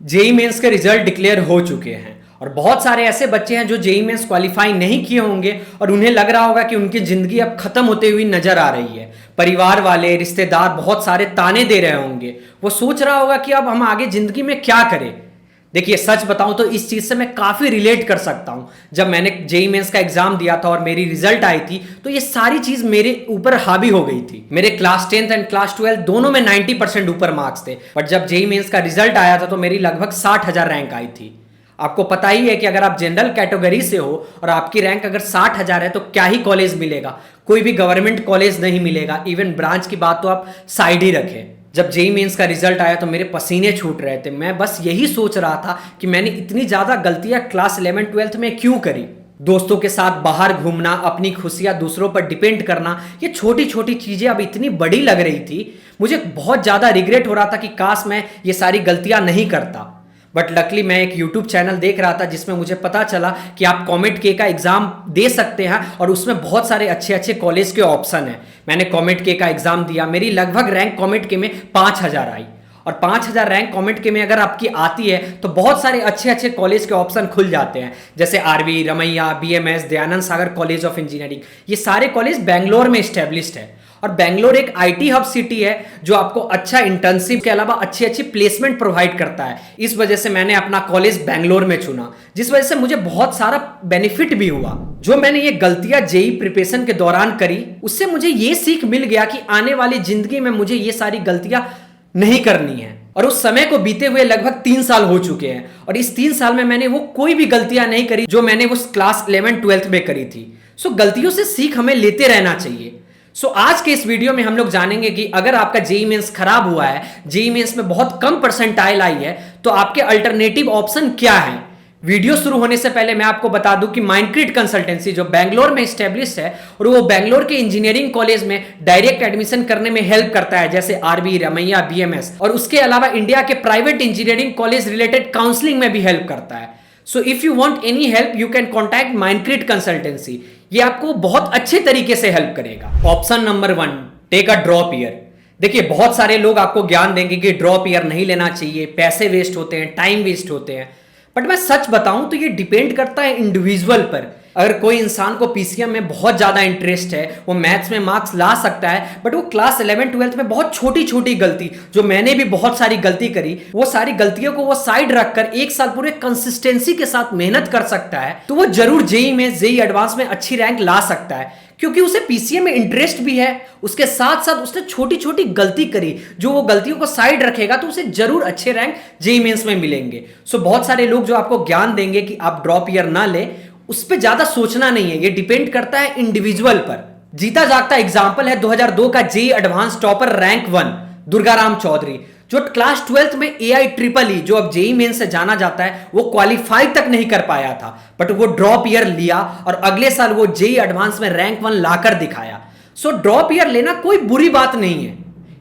JEE mains के result declare हो चुके हैं और बहुत सारे ऐसे बच्चे हैं जो जेई मेंस क्वालिफाई नहीं किए होंगे और उन्हें लग रहा होगा कि उनकी जिंदगी अब खत्म होते हुई नजर आ रही है। परिवार वाले, रिश्तेदार बहुत सारे ताने दे रहे होंगे। वो सोच रहा होगा कि अब हम आगे जिंदगी में क्या करें। देखिए, सच बताऊं तो इस चीज से मैं काफी रिलेट कर सकता हूं। जब मैंने जेई मेंस का एग्जाम दिया था और मेरी रिजल्ट आई थी तो ये सारी चीज मेरे ऊपर हावी हो गई थी। मेरे क्लास 10th एंड क्लास 12 दोनों में 90% ऊपर मार्क्स थे, बट जब जेई मेंस का रिजल्ट आया था तो मेरी लगभग 60,000 रैंक आई थी। आपको पता ही है कि अगर आप जनरल कैटेगरी से हो और आपकी रैंक अगर 60,000 है तो क्या ही कॉलेज मिलेगा। कोई भी गवर्नमेंट कॉलेज नहीं मिलेगा। इवन ब्रांच की बात तो आप साइड ही रखें। जब जेई मेंस का रिजल्ट आया तो मेरे पसीने छूट रहे थे। मैं बस यही सोच रहा था कि मैंने इतनी ज्यादा गलतियां क्लास 11 12th में क्यों करी। दोस्तों के साथ बाहर घूमना, अपनी खुशियां दूसरों पर डिपेंड करना, ये छोटी छोटी चीजें अब इतनी बड़ी लग रही थी। मुझे बहुत ज्यादा रिग्रेट हो रहा था कि काश मैं ये सारी गलतियां नहीं करता। बट लकली मैं एक यूट्यूब चैनल देख रहा था जिसमें मुझे पता चला कि आप कॉमेट के का एग्जाम दे सकते हैं और उसमें बहुत सारे अच्छे अच्छे कॉलेज के ऑप्शन हैं। मैंने कॉमेट के का एग्जाम दिया। मेरी लगभग रैंक कॉमेट के में 5,000 आई और 5,000 रैंक कॉमेट के में अगर आपकी आती है तो बहुत सारे अच्छे अच्छे कॉलेज के ऑप्शन खुल जाते हैं, जैसे RV, Ramaiah, BMS, Dayanand Sagar college of engineering. ये सारे कॉलेज बेंगलोर में स्टैब्लिश्ड है और बेंगलोर एक आईटी हब सिटी है जो आपको अच्छा इंटर्नशिप के अलावा अच्छी अच्छी प्लेसमेंट प्रोवाइड करता है। इस वजह से मैंने अपना कॉलेज बेंगलोर में चुना, जिस वजह से मुझे बहुत सारा बेनिफिट भी हुआ। जो मैंने ये गलतियां जेई प्रिपरेशन के दौरान करी उससे मुझे ये सीख मिल गया कि आने वाली जिंदगी में मुझे ये सारी गलतियां नहीं करनी है। और उस समय को बीते हुए लगभग 3 साल हो चुके हैं और इस 3 साल में मैंने वो कोई भी गलतियां नहीं करी जो मैंने उस क्लास 11 12th में करी थी। सो गलतियों से सीख हमें लेते रहना चाहिए। आज के इस वीडियो में हम लोग जानेंगे कि अगर आपका जेई मेंस खराब हुआ है, जेई मेंस में बहुत कम परसेंटाइल आई है, तो आपके अल्टरनेटिव ऑप्शन क्या है। वीडियो शुरू होने से पहले मैं आपको बता दूं कि माइंडक्रिट कंसल्टेंसी जो बेंगलोर में एस्टेब्लिश है और वो बेंगलोर के इंजीनियरिंग कॉलेज में डायरेक्ट एडमिशन करने में हेल्प करता है, जैसे आरबी, रमैया, बीएमएस, और उसके अलावा इंडिया के private engineering college related counselling में भी हेल्प करता है। So if you want any help you can contact Mindcrit consultancy. ये आपको बहुत अच्छे तरीके से हेल्प करेगा। Option number 1, take a drop year. देखिए, बहुत सारे लोग आपको ज्ञान देंगे कि ड्रॉप ईयर नहीं लेना चाहिए, पैसे वेस्ट होते हैं, टाइम वेस्ट होते हैं, बट मैं सच बताऊं तो ये डिपेंड करता है इंडिविजुअल पर। अगर कोई इंसान को पीसीएम में बहुत ज्यादा इंटरेस्ट है, वो मैथ्स में मार्क्स ला सकता है, बट वो क्लास 11 12th में बहुत छोटी छोटी गलती, जो मैंने भी बहुत सारी गलती करी, वो सारी गलतियों को वो साइड रखकर 1 साल पूरे कंसिस्टेंसी के साथ मेहनत कर सकता है, तो वो जरूर जेई में, जेई एडवांस में अच्छी रैंक ला सकता है, क्योंकि उसे पीसीएम में इंटरेस्ट भी है। उसके साथ साथ उसने छोटी छोटी गलती करी, जो वो गलतियों को साइड रखेगा तो उसे जरूर अच्छे रैंक जेई मेंस में मिलेंगे। बहुत सारे लोग जो आपको ज्ञान देंगे कि आप ड्रॉप ईयर ना ले, उस पर ज्यादा सोचना नहीं है। ये डिपेंड करता है इंडिविजुअल पर। जीता जागता एग्जांपल है 2002 का JEE advance topper rank 1 Durgaram Chaudhary, जो क्लास 12th में AIEEE, जो अब जेई मेन से जाना जाता है, वो क्वालिफाई तक नहीं कर पाया था, बट वो ड्रॉप ईयर लिया और अगले साल वो जेई एडवांस में रैंक 1 लाकर दिखाया। ड्रॉप ईयर लेना कोई बुरी बात नहीं है,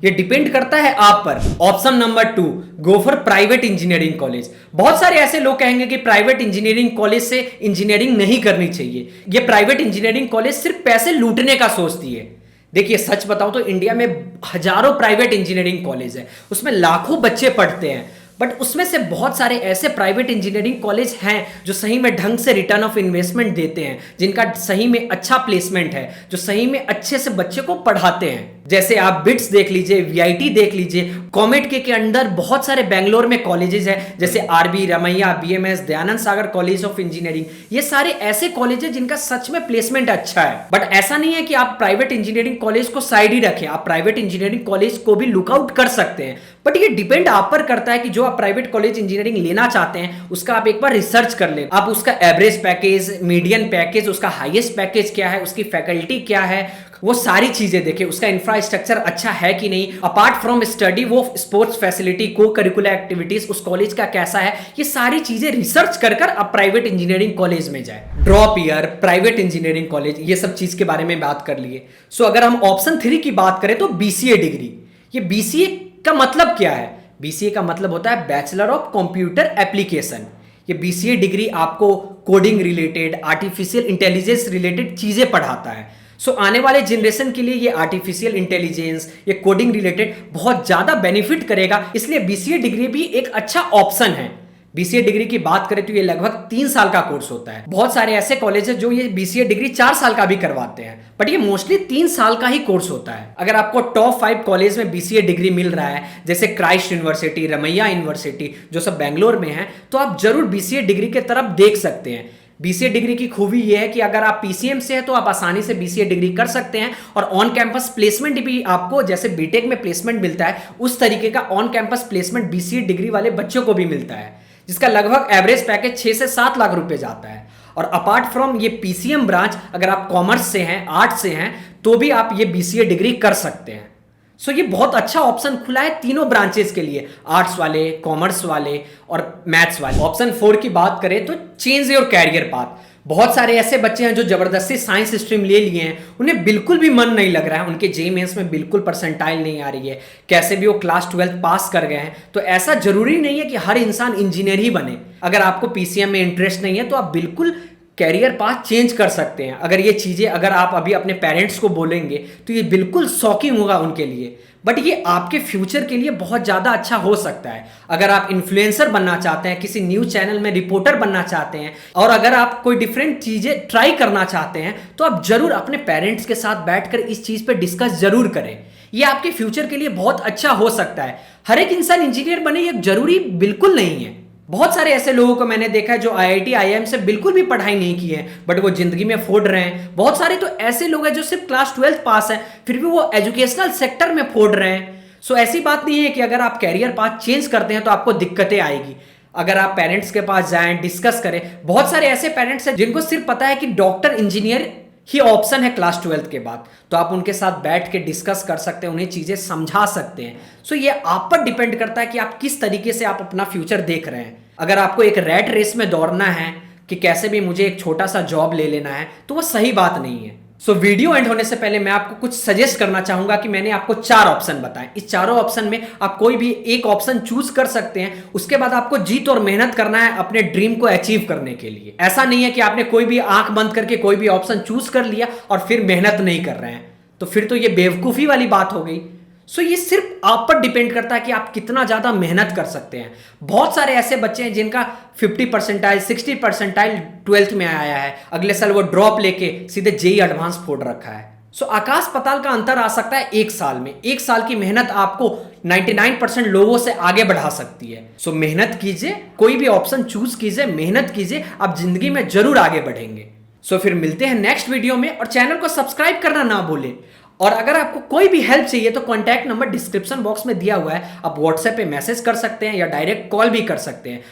ये डिपेंड करता है आप पर। Option number 2, go for private engineering college. बहुत सारे ऐसे लोग कहेंगे कि प्राइवेट इंजीनियरिंग कॉलेज से इंजीनियरिंग नहीं करनी चाहिए, ये प्राइवेट इंजीनियरिंग कॉलेज सिर्फ पैसे लूटने का सोचती है। देखिए, सच बताऊं तो इंडिया में हजारों प्राइवेट इंजीनियरिंग कॉलेज है, उसमें लाखों बच्चे पढ़ते हैं, बट उसमें से बहुत सारे ऐसे प्राइवेट इंजीनियरिंग कॉलेज हैं जो सही में ढंग से रिटर्न ऑफ इन्वेस्टमेंट देते हैं, जिनका सही में अच्छा प्लेसमेंट है, जो सही में अच्छे से बच्चे को पढ़ाते हैं। जैसे आप बिट्स देख लीजिए, वीआईटी देख लीजिए, कॉमेट के अंदर बहुत सारे बेंगलोर में कॉलेजेस हैं, जैसे RB, Ramaiah, BMS, Dayanand Sagar college of engineering. ये सारे ऐसे कॉलेज हैं जिनका सच में प्लेसमेंट अच्छा है। बट ऐसा नहीं है कि आप प्राइवेट इंजीनियरिंग कॉलेज को साइड ही रखें, आप प्राइवेट इंजीनियरिंग कॉलेज को भी लुकआउट कर सकते हैं, बट ये डिपेंड आप पर करता है कि जो आप प्राइवेट कॉलेज इंजीनियरिंग लेना चाहते हैं उसका आप एक बार रिसर्च कर लें। आप उसका एवरेज पैकेज, मीडियन पैकेज, उसका हाईएस्ट पैकेज क्या है, उसकी फैकल्टी क्या है, वो सारी चीजें देखें, उसका इंफ्रास्ट्रक्चर अच्छा है कि नहीं, अपार्ट फ्रॉम स्टडी वो स्पोर्ट्स फैसिलिटी, को करिकुलर एक्टिविटीज उस कॉलेज का कैसा है, ये सारी चीजें रिसर्च कर आप प्राइवेट इंजीनियरिंग कॉलेज में जाए। Drop year, private engineering college, ये सब चीज के बारे में बात कर लिए। अगर हम ऑप्शन 3 की बात करें तो बीसीए डिग्री। ये बीसीए का मतलब क्या है? बीसीए का मतलब होता है बैचलर ऑफ कंप्यूटर एप्लीकेशन। ये बीसीए डिग्री आपको coding related, artificial intelligence related चीजें पढ़ाता है। सो आने वाले जनरेशन के लिए ये आर्टिफिशियल इंटेलिजेंस, ये कोडिंग रिलेटेड बहुत ज्यादा बेनिफिट करेगा, इसलिए बीसीए डिग्री भी एक अच्छा ऑप्शन है। बीसीए डिग्री की बात करें तो ये लगभग 3 साल का कोर्स होता है। बहुत सारे ऐसे कॉलेज है जो ये बीसीए डिग्री 4 साल का भी करवाते हैं, बट ये मोस्टली 3 साल का ही कोर्स होता है। अगर आपको टॉप 5 कॉलेज में बीसीए डिग्री मिल रहा है, जैसे क्राइस्ट यूनिवर्सिटी, रमैया यूनिवर्सिटी, जो सब बैंगलोर में है, तो आप जरूर बीसीए डिग्री की तरफ देख सकते हैं। बीसीए डिग्री की खूबी यह है कि अगर आप पीसीएम से हैं तो आप आसानी से बीसीए डिग्री कर सकते हैं, और ऑन कैंपस प्लेसमेंट भी आपको, जैसे बीटेक में प्लेसमेंट मिलता है, उस तरीके का on campus placement BCA degree वाले बच्चों को भी मिलता है, जिसका लगभग एवरेज पैकेज 6 से 7 लाख रुपए जाता है। और अपार्ट फ्रॉम ये पीसीएम ब्रांच, अगर आप कॉमर्स से हैं, आर्ट्स से हैं, तो भी आप ये बीसीए डिग्री कर सकते हैं। सो ये बहुत अच्छा ऑप्शन खुला है तीनों ब्रांचेस के लिए, आर्ट्स वाले, कॉमर्स वाले और मैथ्स वाले। ऑप्शन 4 की बात करें तो चेंज योर कैरियर पाथ। बहुत सारे ऐसे बच्चे हैं जो जबरदस्ती साइंस स्ट्रीम ले लिए हैं, उन्हें बिल्कुल भी मन नहीं लग रहा है, उनके जेईई मेंस में बिल्कुल परसेंटाइल नहीं आ रही है, कैसे भी वो क्लास 12 पास कर गए हैं। तो ऐसा जरूरी नहीं है कि हर इंसान इंजीनियर ही बने। अगर आपको पीसीएम में इंटरेस्ट नहीं है तो आप बिल्कुल कैरियर पाथ चेंज कर सकते हैं। अगर ये चीजें अगर आप अभी अपने पेरेंट्स को बोलेंगे तो ये बिल्कुल शॉकिंग होगा उनके लिए, बट ये आपके फ्यूचर के लिए बहुत ज्यादा अच्छा हो सकता है। अगर आप इन्फ्लुएंसर बनना चाहते हैं, किसी न्यूज चैनल में रिपोर्टर बनना चाहते हैं, और अगर आप कोई डिफरेंट चीजें ट्राई करना चाहते हैं, तो आप जरूर अपने पेरेंट्स के साथ बैठकर इस चीज पे डिस्कस जरूर करें। ये आपके फ्यूचर के लिए बहुत अच्छा हो सकता है। हर एक इंसान इंजीनियर बने ये जरूरी बिल्कुल नहीं है। बहुत सारे ऐसे लोगों को मैंने देखा है जो आईआईटी आईआईएम से बिल्कुल भी पढ़ाई नहीं की है, बट वो जिंदगी में फोड़ रहे हैं। बहुत सारे तो ऐसे लोग हैं जो सिर्फ क्लास 12 पास है, फिर भी वो एजुकेशनल सेक्टर में फोड़ रहे हैं। सो ऐसी बात नहीं है कि अगर आप कैरियर पाथ चेंज करते हैं तो आपको दिक्कतें आएगी। अगर आप पेरेंट्स के पास जाएं, डिस्कस करें, बहुत सारे ऐसे पेरेंट्स हैं जिनको सिर्फ पता है कि डॉक्टर, इंजीनियर ही ऑप्शन है क्लास 12 के बाद, तो आप उनके साथ बैठ के डिस्कस कर सकते हैं, उन्हें चीजें समझा सकते हैं। सो ये आप पर डिपेंड करता है कि आप किस तरीके से आप अपना फ्यूचर देख रहे हैं। अगर आपको एक रैट रेस में दौड़ना है कि कैसे भी मुझे एक छोटा सा जॉब ले लेना है, तो वो सही बात नहीं है। सो वीडियो एंड होने से पहले मैं आपको कुछ सजेस्ट करना चाहूंगा कि मैंने आपको 4 ऑप्शन बताए। इस चारों ऑप्शन में आप कोई भी एक ऑप्शन चूज कर सकते हैं। उसके बाद आपको जीत और मेहनत करना है अपने ड्रीम को अचीव करने के लिए। ऐसा नहीं है कि आपने कोई भी आंख बंद करके कोई भी ऑप्शन चूज कर लिया और फिर मेहनत नहीं कर रहे हैं, तो फिर तो ये बेवकूफी वाली बात हो गई। सो ये सिर्फ आप पर डिपेंड करता है कि आप कितना ज्यादा मेहनत कर सकते हैं। बहुत सारे ऐसे बच्चे हैं जिनका 50 परसेंटाइल, 60 परसेंटाइल 12th में आया है, अगले साल वो ड्रॉप लेके सीधे जेईई एडवांस फोड़ रखा है। सो आकाश पाताल का अंतर आ सकता है 1 साल में। 1 साल की मेहनत आपको 99% लोगों से आगे बढ़ा सकती है। सो मेहनत कीजिए, कोई भी ऑप्शन चूज कीजिए, मेहनत कीजिए, आप जिंदगी में जरूर आगे बढ़ेंगे। सो फिर मिलते हैं नेक्स्ट वीडियो में, और चैनल को सब्सक्राइब करना ना भूलें। और अगर आपको कोई भी हेल्प चाहिए तो कॉन्टैक्ट नंबर डिस्क्रिप्शन बॉक्स में दिया हुआ है, आप व्हाट्सएप पे मैसेज कर सकते हैं या डायरेक्ट कॉल भी कर सकते हैं।